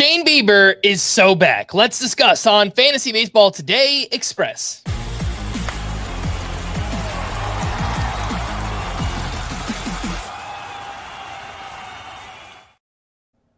Shane Bieber is so back. Let's discuss on Fantasy Baseball Today Express.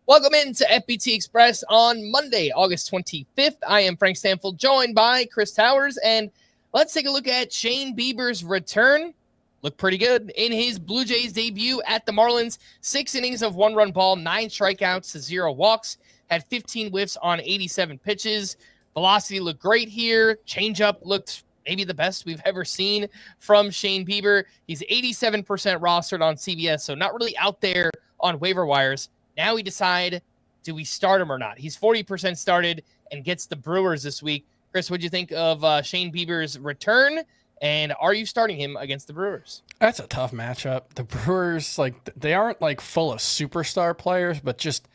Welcome into FBT Express on Monday, August 25th. I am Frank Stampfl, joined by Chris Towers, and let's take a look at Shane Bieber's return. Looked pretty good in his Blue Jays debut at the Marlins. 6 innings of 1-run ball, 9 strikeouts to 0 walks, had 15 whiffs on 87 pitches. Velocity looked great here. Changeup looked maybe the best we've ever seen from Shane Bieber. He's 87% rostered on CBS, so not really out there on waiver wires. Now we decide, do we start him or not? He's 40% started and gets the Brewers this week. Chris, what do you think of Shane Bieber's return? And are you starting him against the Brewers? That's a tough matchup. The Brewers, they aren't full of superstar players, but just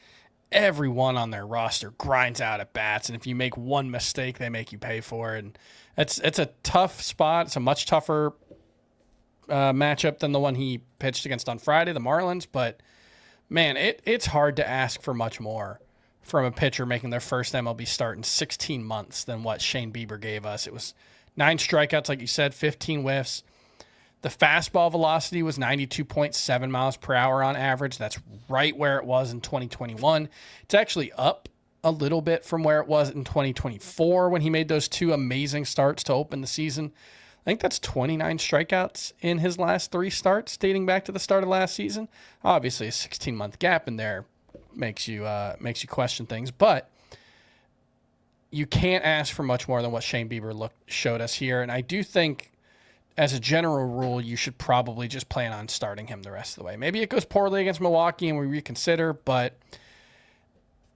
everyone on their roster grinds out at bats. And if you make one mistake, they make you pay for it. And it's a tough spot. It's a much tougher matchup than the one he pitched against on Friday, the Marlins. But man, it's hard to ask for much more from a pitcher making their first MLB start in 16 months than what Shane Bieber gave us. It was 9 strikeouts, like you said, 15 whiffs. The fastball velocity was 92.7 miles per hour on average. That's right where it was in 2021. It's actually up a little bit from where it was in 2024 when he made those 2 amazing starts to open the season. I think that's 29 strikeouts in his last 3 starts dating back to the start of last season. Obviously, a 16-month gap in there makes you question things, but you can't ask for much more than what Shane Bieber showed us here. And I do think, as a general rule, you should probably just plan on starting him the rest of the way. Maybe it goes poorly against Milwaukee and we reconsider, but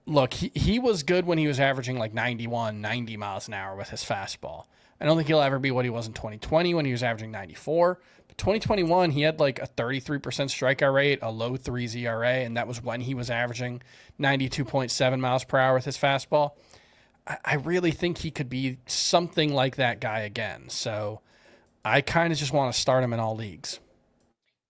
look, he was good when he was averaging 91, 90 miles an hour with his fastball. I don't think he'll ever be what he was in 2020 when he was averaging 94. But 2021, he had a 33% strikeout rate, a low 3s ERA, and that was when he was averaging 92.7 miles per hour with his fastball. I really think he could be something like that guy again. So I kind of just want to start him in all leagues.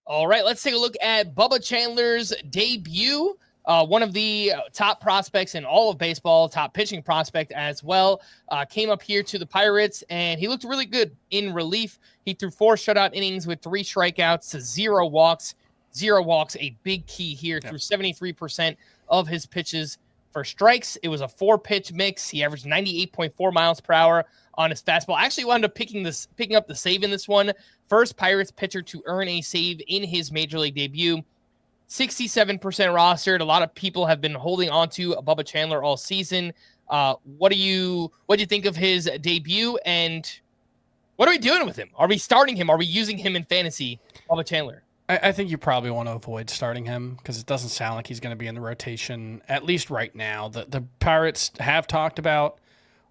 All right, let's take a look at Bubba Chandler's debut. One of the top prospects in all of baseball, top pitching prospect as well, came up here to the Pirates, and he looked really good in relief. He threw 4 shutout innings with 3 strikeouts to 0 walks. 0 walks, a big key here. Yep. Threw 73% of his pitches for strikes. It was a 4-pitch mix. He averaged 98.4 miles per hour on his fastball. I actually wound up picking up the save in this one. First Pirates pitcher to earn a save in his major league debut. 67% rostered. A lot of people have been holding on to Bubba Chandler all season. What do you think of his debut, and what are we doing with him? Are we starting him? Are we using him in fantasy, Bubba Chandler? I think you probably want to avoid starting him because it doesn't sound like he's going to be in the rotation, at least right now. The Pirates have talked about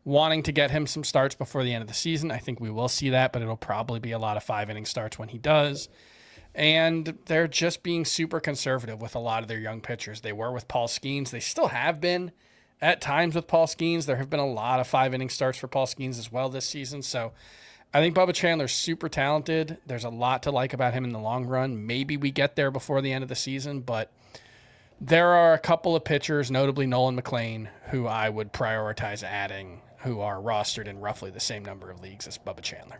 wanting to get him some starts before the end of the season. I think we will see that, but it'll probably be a lot of 5-inning starts when he does. And they're just being super conservative with a lot of their young pitchers. They were with Paul Skeens. They still have been at times with Paul Skeens. There have been a lot of 5-inning starts for Paul Skeens as well this season. So I think Bubba Chandler's super talented. There's a lot to like about him in the long run. Maybe we get there before the end of the season, but there are a couple of pitchers, notably Nolan McLean, who I would prioritize adding, who are rostered in roughly the same number of leagues as Bubba Chandler.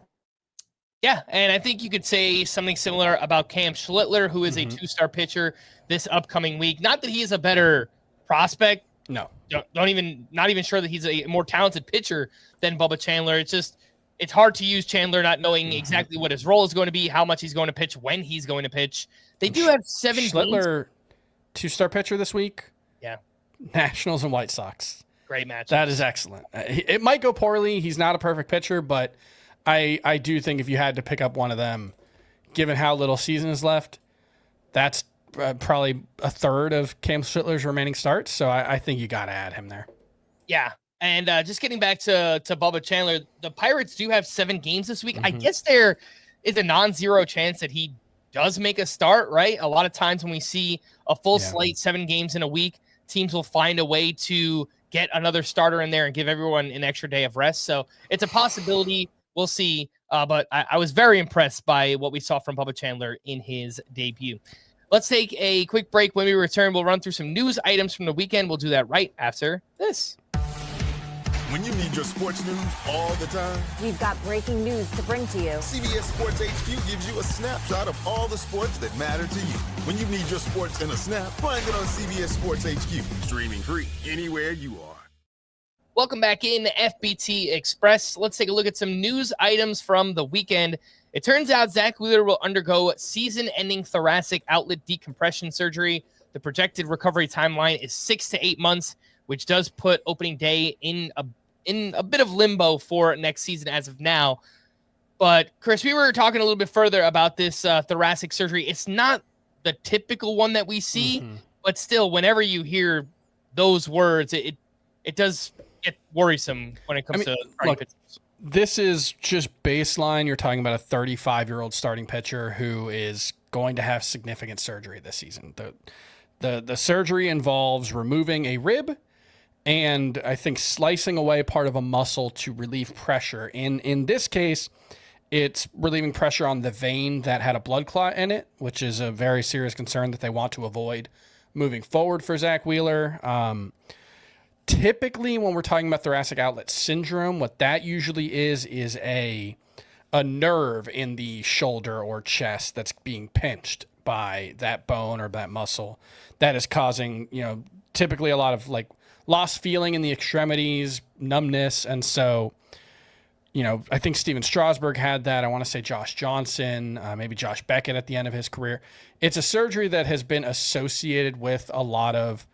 Yeah, and I think you could say something similar about Cam Schlittler, who is a 2-star pitcher this upcoming week. Not that he is a better prospect. No. Not even sure that he's a more talented pitcher than Bubba Chandler. It's hard to use Chandler not knowing exactly what his role is going to be, how much he's going to pitch, when he's going to pitch. They do have 7 Schlittler, 2-star pitcher this week. Yeah. Nationals and White Sox. Great match. That is excellent. It might go poorly. He's not a perfect pitcher, but I do think if you had to pick up one of them, given how little season is left, that's probably a third of Cam Schlittler's remaining starts. So I think you got to add him there. Yeah. And just getting back to Bubba Chandler, the Pirates do have 7 games this week. I guess there is a non-zero chance that he does make a start, right? A lot of times when we see a full slate, 7 games in a week, teams will find a way to get another starter in there and give everyone an extra day of rest. So it's a possibility. We'll see. But I was very impressed by what we saw from Bubba Chandler in his debut. Let's take a quick break. When we return, we'll run through some news items from the weekend. We'll do that right after this. When you need your sports news all the time, we've got breaking news to bring to you. CBS Sports HQ gives you a snapshot of all the sports that matter to you. When you need your sports in a snap, find it on CBS Sports HQ, streaming free anywhere you are. Welcome back in FBT Express. Let's take a look at some news items from the weekend. It turns out Zack Wheeler will undergo season-ending thoracic outlet decompression surgery. The projected recovery timeline is 6 to 8 months, which does put opening day in a bit of limbo for next season as of now. But, Chris, we were talking a little bit further about this thoracic surgery. It's not the typical one that we see, but still, whenever you hear those words, it does get worrisome when it comes to starting pitchers. This is just baseline. You're talking about a 35-year-old starting pitcher who is going to have significant surgery this season. The surgery involves removing a rib and I think slicing away part of a muscle to relieve pressure. In this case, it's relieving pressure on the vein that had a blood clot in it, which is a very serious concern that they want to avoid moving forward for Zack Wheeler. Typically, when we're talking about thoracic outlet syndrome, what that usually is a nerve in the shoulder or chest that's being pinched by that bone or that muscle that is causing, typically a lot of like lost feeling in the extremities, numbness. And so, I think Steven Strasburg had that. I want to say Josh Johnson, maybe Josh Beckett at the end of his career. It's a surgery that has been associated with a lot of,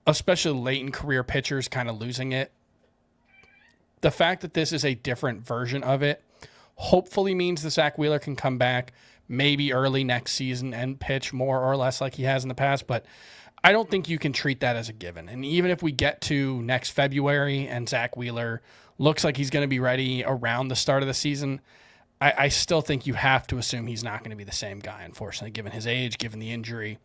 especially late in career pitchers kind of losing it. The fact that this is a different version of it hopefully means that Zack Wheeler can come back maybe early next season and pitch more or less like he has in the past. But I don't think you can treat that as a given. And even if we get to next February and Zack Wheeler looks like he's going to be ready around the start of the season, I still think you have to assume he's not going to be the same guy, unfortunately, given his age, given the injury.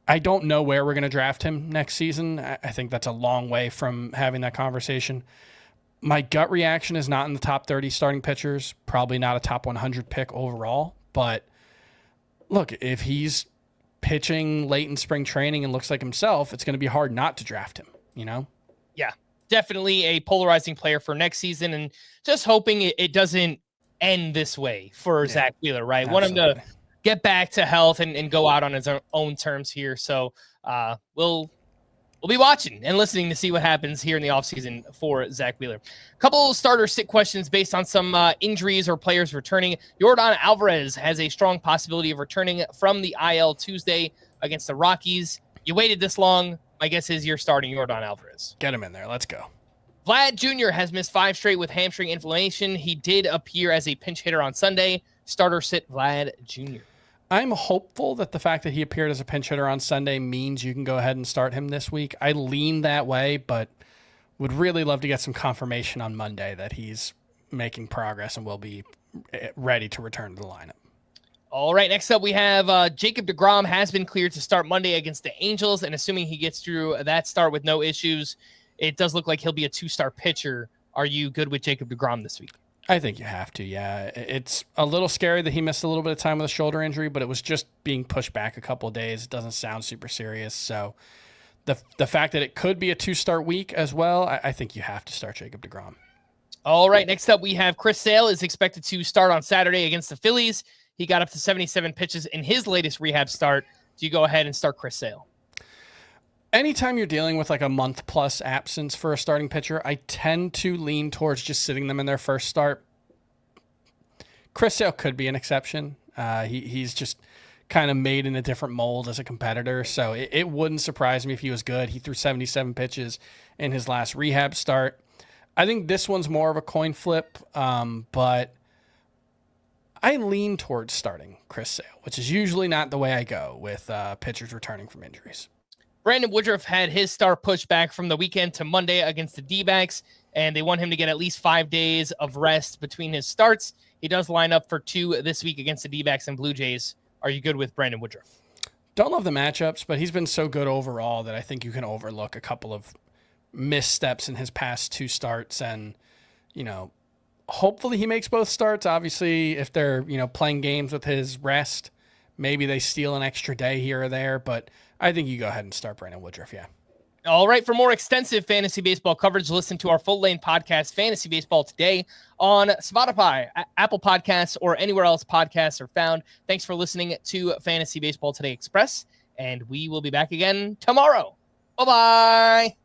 I don't know where we're going to draft him next season. I think that's a long way from having that conversation. My gut reaction is not in the top 30 starting pitchers, probably not a top 100 pick overall. But look, if he's pitching late in spring training and looks like himself, it's going to be hard not to draft him, Yeah, definitely a polarizing player for next season, and just hoping it doesn't end this way for Zack Wheeler, right? Absolutely. Want him to get back to health and go out on his own terms here. So we'll be watching and listening to see what happens here in the offseason for Zack Wheeler. A couple starter sit questions based on some injuries or players returning. Yordan Alvarez has a strong possibility of returning from the IL Tuesday against the Rockies. You waited this long. My guess is you're starting Yordan Alvarez. Get him in there. Let's go. Vlad Jr. has missed 5 straight with hamstring inflammation. He did appear as a pinch hitter on Sunday. Starter sit Vlad Jr. I'm hopeful that the fact that he appeared as a pinch hitter on Sunday means you can go ahead and start him this week. I lean that way, but would really love to get some confirmation on Monday that he's making progress and will be ready to return to the lineup. All right, next up we have Jacob deGrom has been cleared to start Monday against the Angels, and assuming he gets through that start with no issues, it does look like he'll be a 2-star pitcher. Are you good with Jacob deGrom this week? I think you have to, yeah. It's a little scary that he missed a little bit of time with a shoulder injury, but it was just being pushed back a couple of days. It doesn't sound super serious. So the fact that it could be a 2-start week as well, I think you have to start Jacob deGrom. All right, next up we have Chris Sale is expected to start on Saturday against the Phillies. He got up to 77 pitches in his latest rehab start. Do you go ahead and start Chris Sale? Anytime you're dealing with like a month-plus absence for a starting pitcher, I tend to lean towards just sitting them in their first start. Chris Sale could be an exception. He's just kind of made in a different mold as a competitor, so it wouldn't surprise me if he was good. He threw 77 pitches in his last rehab start. I think this one's more of a coin flip, but I lean towards starting Chris Sale, which is usually not the way I go with pitchers returning from injuries. Brandon Woodruff had his start pushed back from the weekend to Monday against the D-backs, and they want him to get at least 5 days of rest between his starts. He does line up for 2 this week against the D-backs and Blue Jays. Are you good with Brandon Woodruff? Don't love the matchups, but he's been so good overall that I think you can overlook a couple of missteps in his past 2 starts. And, hopefully he makes both starts. Obviously, if they're, playing games with his rest, Maybe they steal an extra day here or there, but I think you go ahead and start Brandon Woodruff, yeah. All right. For more extensive fantasy baseball coverage, listen to our full lane podcast, Fantasy Baseball Today, on Spotify, Apple Podcasts, or anywhere else podcasts are found. Thanks for listening to Fantasy Baseball Today Express, and we will be back again tomorrow. Bye-bye.